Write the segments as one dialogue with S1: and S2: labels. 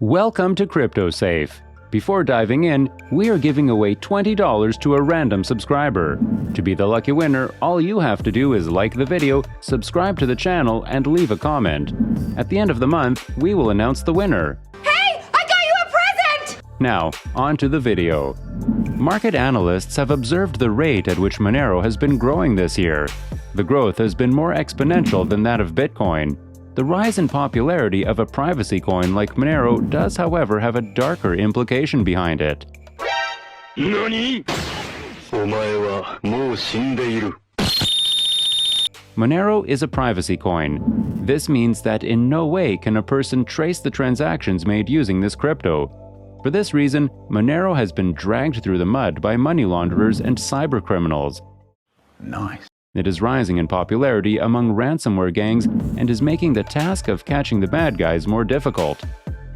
S1: Welcome to CryptoSafe. Before diving in, we are giving away $20 to a random subscriber. To be the lucky winner, all you have to do is like the video, subscribe to the channel, and leave a comment. At the end of the month, we will announce the winner.
S2: Hey, I got you a present!
S1: Now, on to the video. Market analysts have observed the rate at which Monero has been growing this year. The growth has been more exponential than that of Bitcoin. The rise in popularity of a privacy coin like Monero does, however, have a darker implication behind it.
S3: NANI?!
S1: Monero is a privacy coin. This means that in no way can a person trace the transactions made using this crypto. For this reason, Monero has been dragged through the mud by money launderers and cybercriminals.
S3: Nice.
S1: It is rising in popularity among ransomware gangs and is making the task of catching the bad guys more difficult.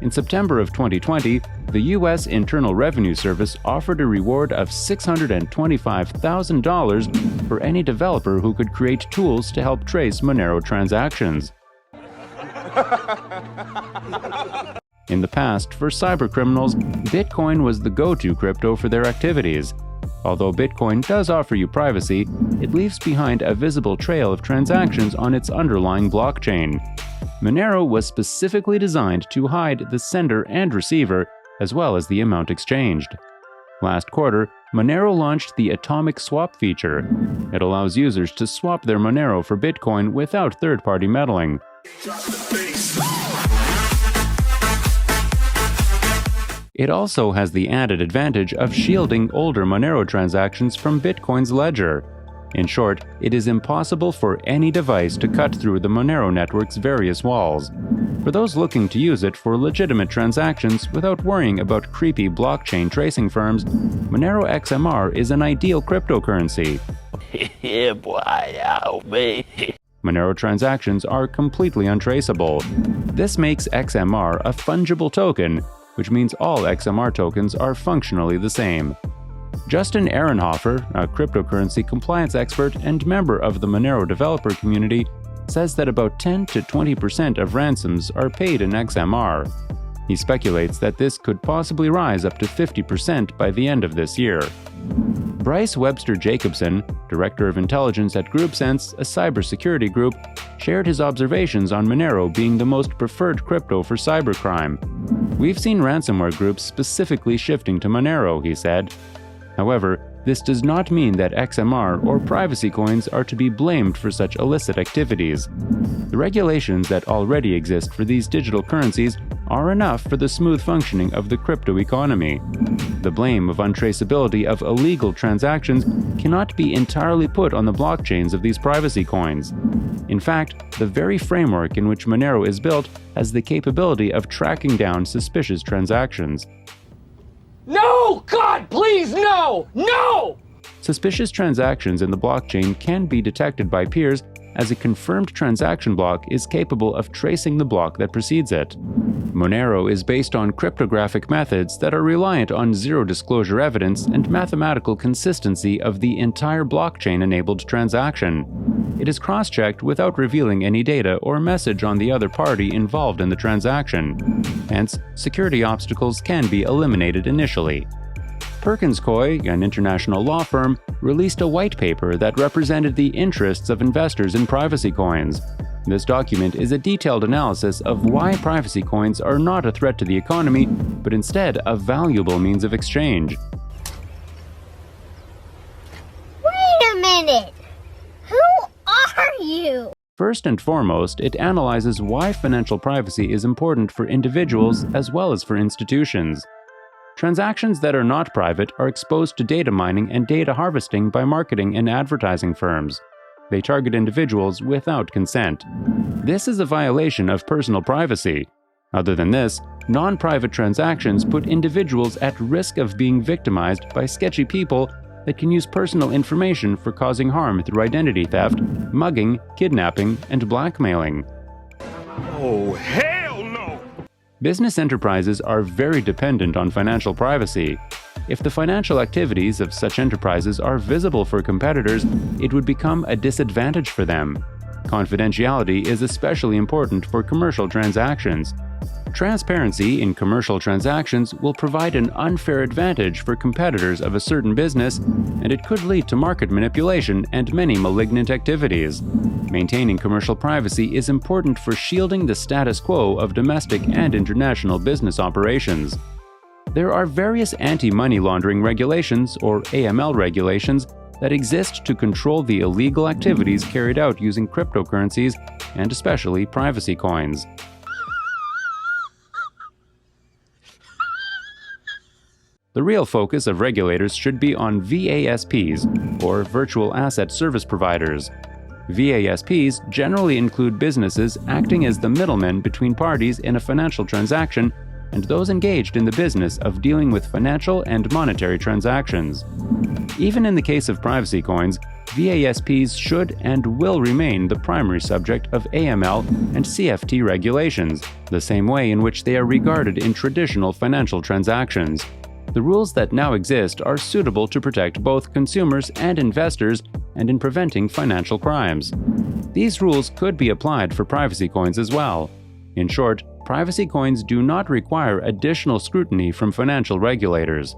S1: In September of 2020, the U.S. Internal Revenue Service offered a reward of $625,000 for any developer who could create tools to help trace Monero transactions. In the past, for cybercriminals, Bitcoin was the go-to crypto for their activities. Although Bitcoin does offer you privacy, it leaves behind a visible trail of transactions on its underlying blockchain. Monero was specifically designed to hide the sender and receiver, as well as the amount exchanged. Last quarter, Monero launched the Atomic Swap feature. It allows users to swap their Monero for Bitcoin without third-party meddling. It also has the added advantage of shielding older Monero transactions from Bitcoin's ledger. In short, it is impossible for any device to cut through the Monero network's various walls. For those looking to use it for legitimate transactions without worrying about creepy blockchain tracing firms, Monero XMR is an ideal cryptocurrency.
S3: Yeah, boy, ow, man.
S1: Monero transactions are completely untraceable. This makes XMR a fungible token, which means all XMR tokens are functionally the same. Justin Ehrenhofer, a cryptocurrency compliance expert and member of the Monero developer community, says that about 10 to 20% of ransoms are paid in XMR. He speculates that this could possibly rise up to 50% by the end of this year. Bryce Webster Jacobson, Director of Intelligence at GroupSense, a cybersecurity group, shared his observations on Monero being the most preferred crypto for cybercrime. "We've seen ransomware groups specifically shifting to Monero," he said. However, this does not mean that XMR or privacy coins are to be blamed for such illicit activities. The regulations that already exist for these digital currencies are enough for the smooth functioning of the crypto economy. The blame of untraceability of illegal transactions cannot be entirely put on the blockchains of these privacy coins. In fact, the very framework in which Monero is built has the capability of tracking down suspicious transactions.
S2: No! God, please, no! No!
S1: Suspicious transactions in the blockchain can be detected by peers, as a confirmed transaction block is capable of tracing the block that precedes it. Monero is based on cryptographic methods that are reliant on zero-disclosure evidence and mathematical consistency of the entire blockchain-enabled transaction. It is cross-checked without revealing any data or message on the other party involved in the transaction. Hence, security obstacles can be eliminated initially. Perkins Coie, an international law firm, released a white paper that represented the interests of investors in privacy coins. This document is a detailed analysis of why privacy coins are not a threat to the economy, but instead a valuable means of exchange.
S4: Wait a minute! Who are you?
S1: First and foremost, it analyzes why financial privacy is important for individuals as well as for institutions. Transactions that are not private are exposed to data mining and data harvesting by marketing and advertising firms. They target individuals without consent. This is a violation of personal privacy. Other than this, non-private transactions put individuals at risk of being victimized by sketchy people that can use personal information for causing harm through identity theft, mugging, kidnapping, and blackmailing.
S3: Oh, hell no!
S1: Business enterprises are very dependent on financial privacy. If the financial activities of such enterprises are visible for competitors, it would become a disadvantage for them. Confidentiality is especially important for commercial transactions. Transparency in commercial transactions will provide an unfair advantage for competitors of a certain business, and it could lead to market manipulation and many malignant activities. Maintaining commercial privacy is important for shielding the status quo of domestic and international business operations. There are various anti-money laundering regulations, or AML regulations, that exist to control the illegal activities carried out using cryptocurrencies, and especially privacy coins. The real focus of regulators should be on VASPs, or Virtual Asset Service Providers. VASPs generally include businesses acting as the middlemen between parties in a financial transaction and those engaged in the business of dealing with financial and monetary transactions. Even in the case of privacy coins, VASPs should and will remain the primary subject of AML and CFT regulations, the same way in which they are regarded in traditional financial transactions. The rules that now exist are suitable to protect both consumers and investors and in preventing financial crimes. These rules could be applied for privacy coins as well. In short, privacy coins do not require additional scrutiny from financial regulators.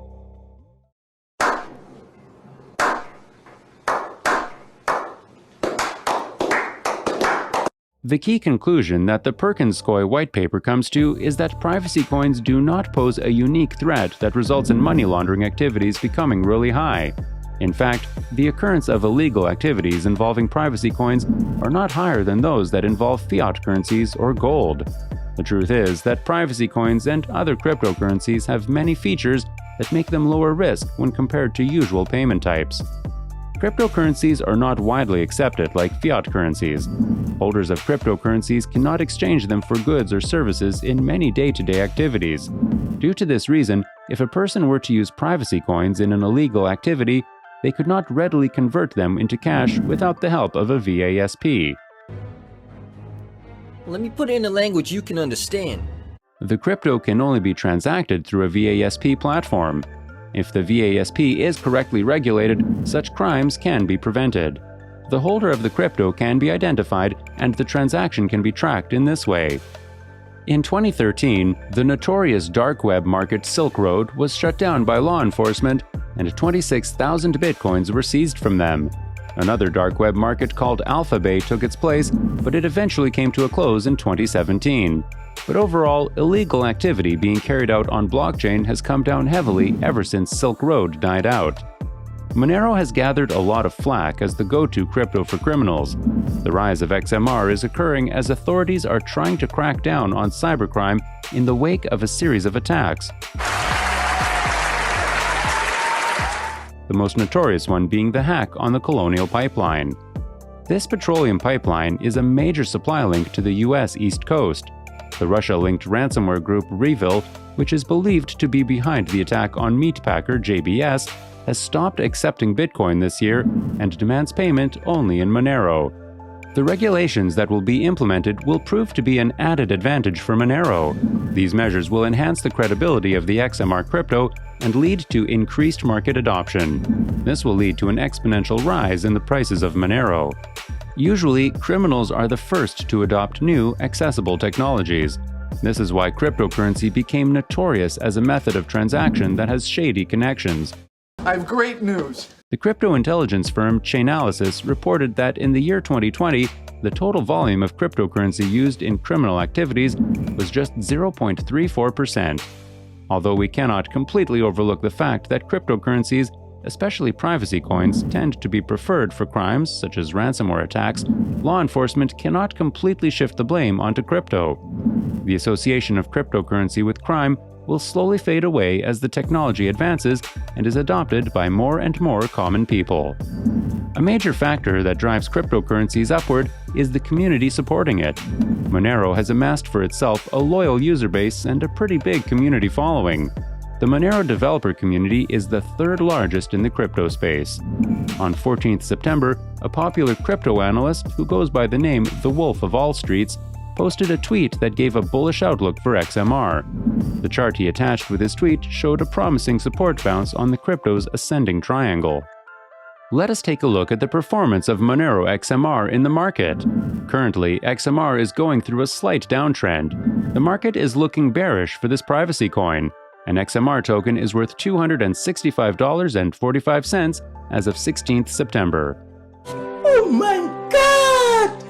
S1: The key conclusion that the Perkinskoy white paper comes to is that privacy coins do not pose a unique threat that results in money laundering activities becoming really high. In fact, the occurrence of illegal activities involving privacy coins are not higher than those that involve fiat currencies or gold. The truth is that privacy coins and other cryptocurrencies have many features that make them lower risk when compared to usual payment types. Cryptocurrencies are not widely accepted like fiat currencies. Holders of cryptocurrencies cannot exchange them for goods or services in many day-to-day activities. Due to this reason, if a person were to use privacy coins in an illegal activity, they could not readily convert them into cash without the help of a VASP.
S5: Let me put it in a language you can understand.
S1: The crypto can only be transacted through a VASP platform. If the VASP is correctly regulated, such crimes can be prevented. The holder of the crypto can be identified, and the transaction can be tracked in this way. In 2013, the notorious dark web market Silk Road was shut down by law enforcement, and 26,000 bitcoins were seized from them. Another dark web market called Alphabay took its place, but it eventually came to a close in 2017. But overall, illegal activity being carried out on blockchain has come down heavily ever since Silk Road died out. Monero has gathered a lot of flack as the go-to crypto for criminals. The rise of XMR is occurring as authorities are trying to crack down on cybercrime in the wake of a series of attacks. The most notorious one being the hack on the Colonial Pipeline. This petroleum pipeline is a major supply link to the US East Coast. The Russia-linked ransomware group Revil, which is believed to be behind the attack on meatpacker JBS, has stopped accepting Bitcoin this year and demands payment only in Monero. The regulations that will be implemented will prove to be an added advantage for Monero. These measures will enhance the credibility of the XMR crypto and lead to increased market adoption. This will lead to an exponential rise in the prices of Monero. Usually, criminals are the first to adopt new, accessible technologies. This is why cryptocurrency became notorious as a method of transaction that has shady connections.
S6: I have great news.
S1: The crypto intelligence firm Chainalysis reported that in the year 2020, the total volume of cryptocurrency used in criminal activities was just 0.34%. Although we cannot completely overlook the fact that cryptocurrencies, especially privacy coins, tend to be preferred for crimes such as ransomware attacks, law enforcement cannot completely shift the blame onto crypto. The association of cryptocurrency with crime will slowly fade away as the technology advances and is adopted by more and more common people. A major factor that drives cryptocurrencies upward is the community supporting it. Monero has amassed for itself a loyal user base and a pretty big community following. The Monero developer community is the third largest in the crypto space. On 14th September, a popular crypto analyst who goes by the name The Wolf of All Streets posted a tweet that gave a bullish outlook for XMR. The chart he attached with his tweet showed a promising support bounce on the crypto's ascending triangle. Let us take a look at the performance of Monero XMR in the market. Currently, XMR is going through a slight downtrend. The market is looking bearish for this privacy coin. An XMR token is worth $265.45 as of 16th September.
S7: Oh my God!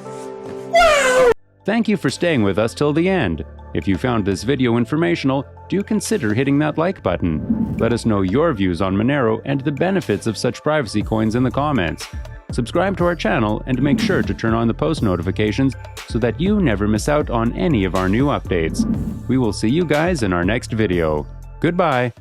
S7: Wow!
S1: Thank you for staying with us till the end. If you found this video informational, do consider hitting that like button. Let us know your views on Monero and the benefits of such privacy coins in the comments. Subscribe to our channel and make sure to turn on the post notifications so that you never miss out on any of our new updates. We will see you guys in our next video. Goodbye!